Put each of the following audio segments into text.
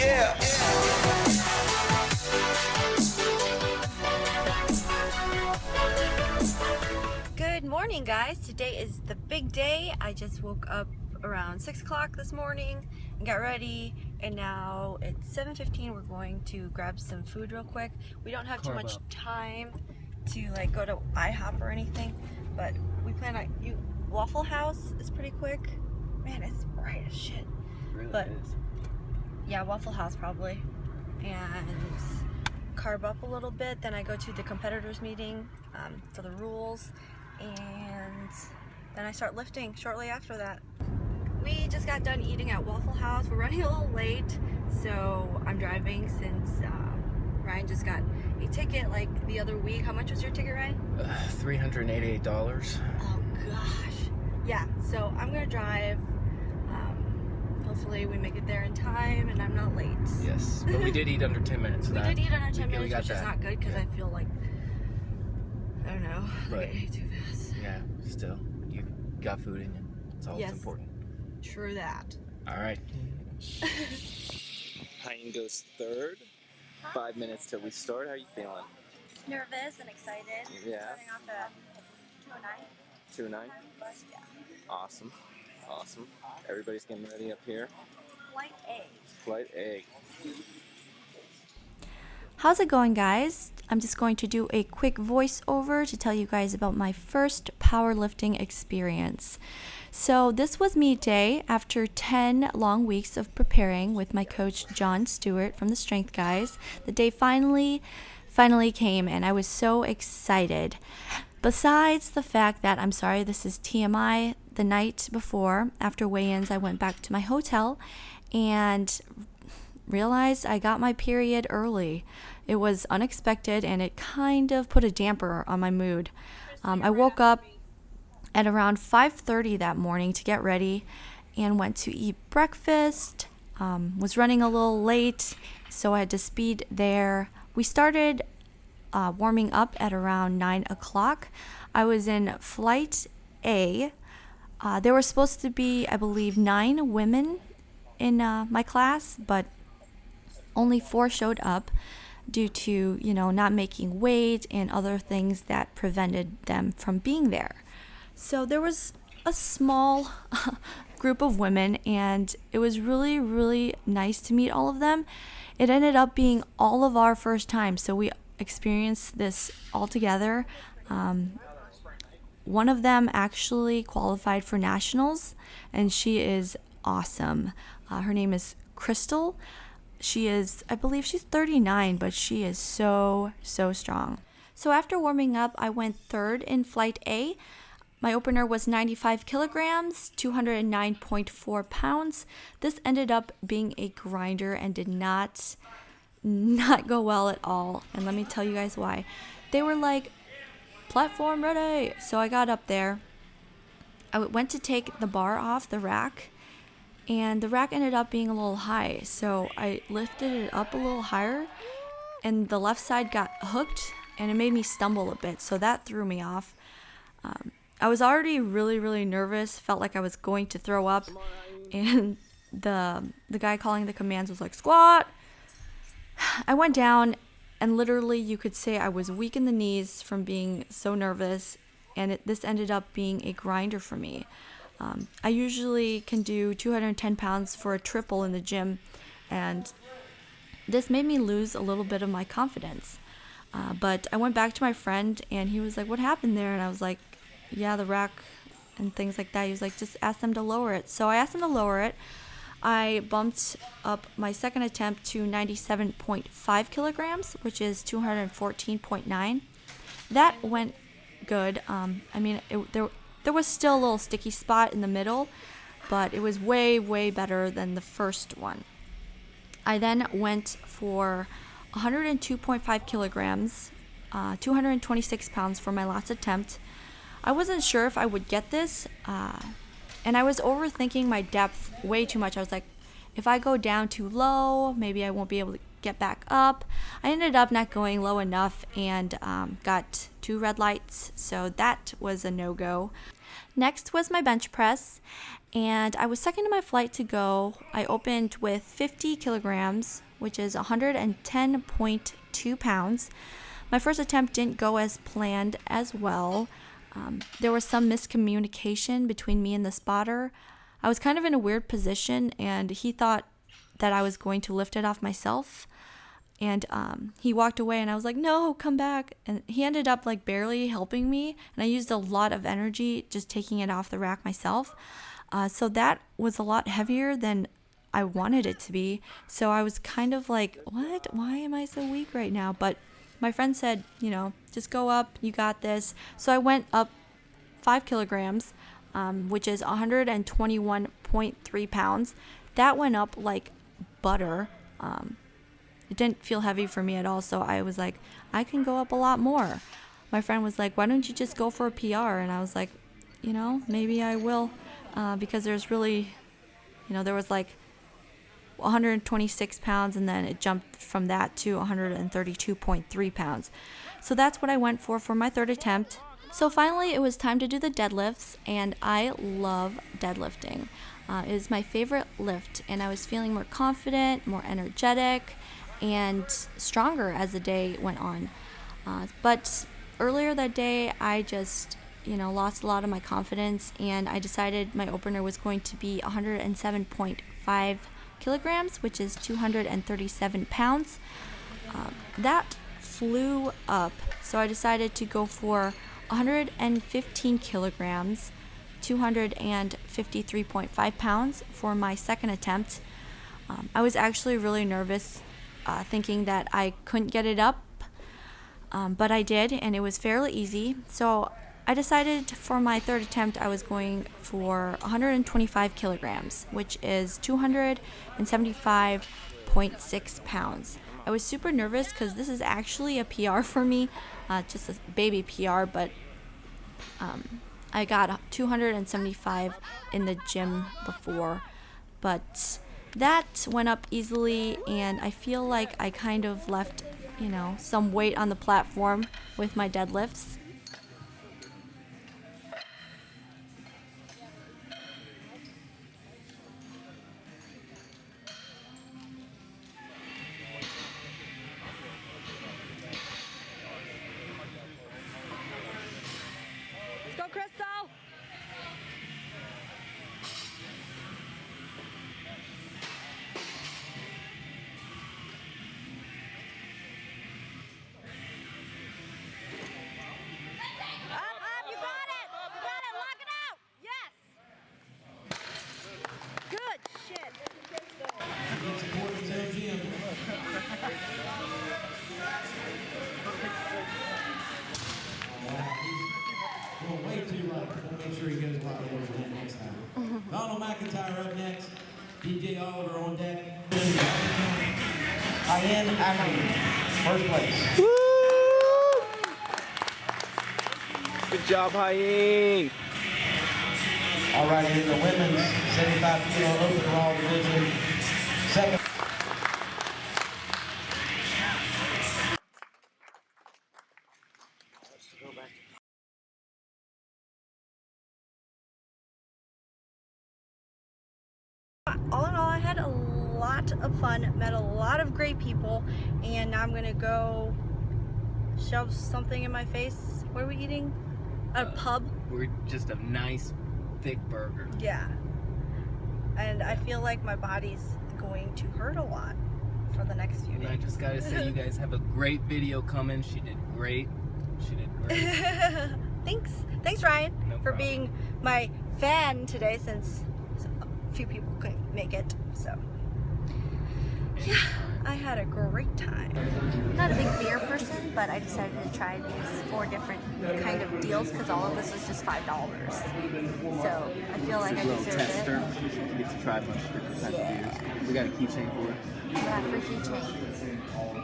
Yeah. Good morning, guys. Today is the big day. I just woke up around 6 o'clock this morning and got ready, and now it's 7:15. We're going to grab some food real quick. We don't have too much time to like go to IHOP or anything, but we plan on Waffle House is pretty quick. Man, it's bright as shit. Really but is. Yeah, Waffle House probably, and carb up a little bit. Then I go to the competitors meeting for the rules, and then I start lifting shortly after that. We just got done eating at Waffle House. We're running a little late, so I'm driving since Ryan just got a ticket like the other week. How much was your ticket, Ryan? $388. Oh gosh. Yeah, so I'm gonna drive. Hopefully we make it there in time and I'm not late. Yes, but we did eat under 10 minutes. We did eat under 10 minutes, which that. is not good because Yeah. I feel like, I don't know, But, I ate too fast. Yeah, still, you got food in you. That's all that's important. True that. All right. Hein goes third. 5 minutes till we start. How are you feeling? Nervous and excited. Yeah. Starting off at 2:09. 2:09. Yeah. Awesome. Awesome. Everybody's getting ready up here. Flight A. Flight A. How's it going, guys? I'm just going to do a quick voiceover to tell you guys about my first powerlifting experience. So this was meet day after 10 long weeks of preparing with my coach John Stewart from the Strength Guys. The day finally came and I was so excited. Besides the fact that, I'm sorry, this is TMI, the night before, after weigh-ins, I went back to my hotel and realized I got my period early. It was unexpected and it kind of put a damper on my mood. I woke up at around 5:30 that morning to get ready and went to eat breakfast. Was running a little late, so I had to speed there. We started warming up at around 9 o'clock. I was in Flight A. There were supposed to be, I believe, 9 women in my class, but only 4 showed up due to, not making weight and other things that prevented them from being there. So there was a small group of women, and it was really, really nice to meet all of them. It ended up being all of our first time, so we experienced this all together. One of them actually qualified for nationals, and she is awesome. Her name is Crystal. She is, I believe she's 39, but she is so strong. So after warming up, I went third in Flight A. My opener was 95 kilograms, 209.4 pounds. This ended up being a grinder and did not go well at all. And let me tell you guys why. They were like, platform ready. So I got up there. I went to take the bar off the rack, and the rack ended up being a little high. So I lifted it up a little higher, and the left side got hooked, and it made me stumble a bit. So that threw me off. I was already really, really nervous, felt like I was going to throw up, and the guy calling the commands was like, squat. I went down, and literally you could say I was weak in the knees from being so nervous, and this ended up being a grinder for me. I usually can do 210 pounds for a triple in the gym, and this made me lose a little bit of my confidence. But I went back to my friend, and he was like, what happened there? And I was like, yeah, the rack and things like that. He was like, just ask them to lower it. So I asked them to lower it. I bumped up my second attempt to 97.5 kilograms, which is 214.9. That went good. There was still a little sticky spot in the middle, but it was way, way better than the first one. I then went for 102.5 kilograms, 226 pounds for my last attempt. I wasn't sure if I would get this, and I was overthinking my depth way too much. I was like, if I go down too low, maybe I won't be able get back up. I ended up not going low enough and got 2 red lights, so that was a no-go. Next was my bench press, and I was second to my flight to go. I opened with 50 kilograms, which is 110.2 pounds. My first attempt didn't go as planned as well. There was some miscommunication between me and the spotter. I was kind of in a weird position, and he thought that I was going to lift it off myself. And he walked away, and I was like, no, come back. And he ended up like barely helping me, and I used a lot of energy just taking it off the rack myself. So that was a lot heavier than I wanted it to be. So I was kind of like, what? Why am I so weak right now? But my friend said, just go up, you got this. So I went up 5 kilograms, which is 121.3 pounds. That went up like butter. It didn't feel heavy for me at all, so I was like, I can go up a lot more. My friend was like, why don't you just go for a PR? And I was like, maybe I will, because there's really, there was like 126 pounds, and then it jumped from that to 132.3 pounds. So that's what I went for my third attempt. So finally, it was time to do the deadlifts, and I love deadlifting. It is my favorite lift, and I was feeling more confident, more energetic, and stronger as the day went on. But earlier that day, I just, lost a lot of my confidence, and I decided my opener was going to be 107.5 kilograms, which is 237 pounds. That flew up, so I decided to go for 115 kilograms, 253.5 pounds for my second attempt. I was actually really nervous, thinking that I couldn't get it up, but I did, and it was fairly easy. So I decided for my third attempt I was going for 125 kilograms, which is 275.6 pounds. I was super nervous because this is actually a PR for me, just a baby PR, but I got 275 in the gym before, but that went up easily, and I feel like I kind of left, some weight on the platform with my deadlifts. Let's go, Crystal! You got it! Lock it out! Yes! Good shit! Well, way too light. We'll make sure he goes a lot lower than that next time. Donald McIntyre up next. DJ Oliver on deck. Ian Ackerman, first place. Woo! Good job, Hyene. All right, in the women's 75 kilo open raw division, second. All in all, I had a lot of fun, met a lot of great people, and now I'm gonna go shove something in my face. What are we eating? A pub? We're just a nice, thick burger. Yeah. And I feel like my body's going to hurt a lot for the next few days. And I just gotta say, you guys have a great video coming. She did great. Thanks Ryan, No for problem. being my fan today, since a few people couldn't make it. So yeah, I had a great time. I'm not a big beer person, but I decided to try these 4 different kind of deals because all of this was just $5. So I feel like I Little deserve tester. it. You get to try a bunch of different types Yeah. of beers. We got a keychain for it. Yeah, for keychain.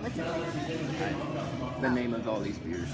What's it like? The name of all these beers.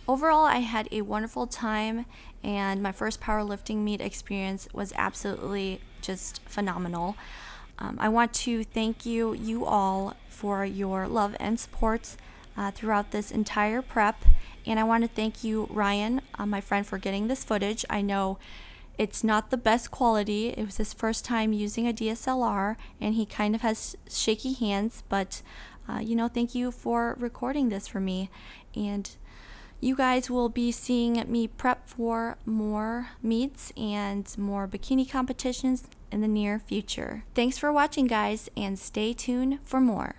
Overall, I had a wonderful time, and my first powerlifting meet experience was absolutely just phenomenal. I want to thank you all for your love and support throughout this entire prep. And I want to thank you, Ryan, my friend, for getting this footage. I know it's not the best quality. It was his first time using a DSLR, and he kind of has shaky hands, but thank you for recording this for me. And you guys will be seeing me prep for more meets and more bikini competitions in the near future. Thanks for watching, guys, and stay tuned for more.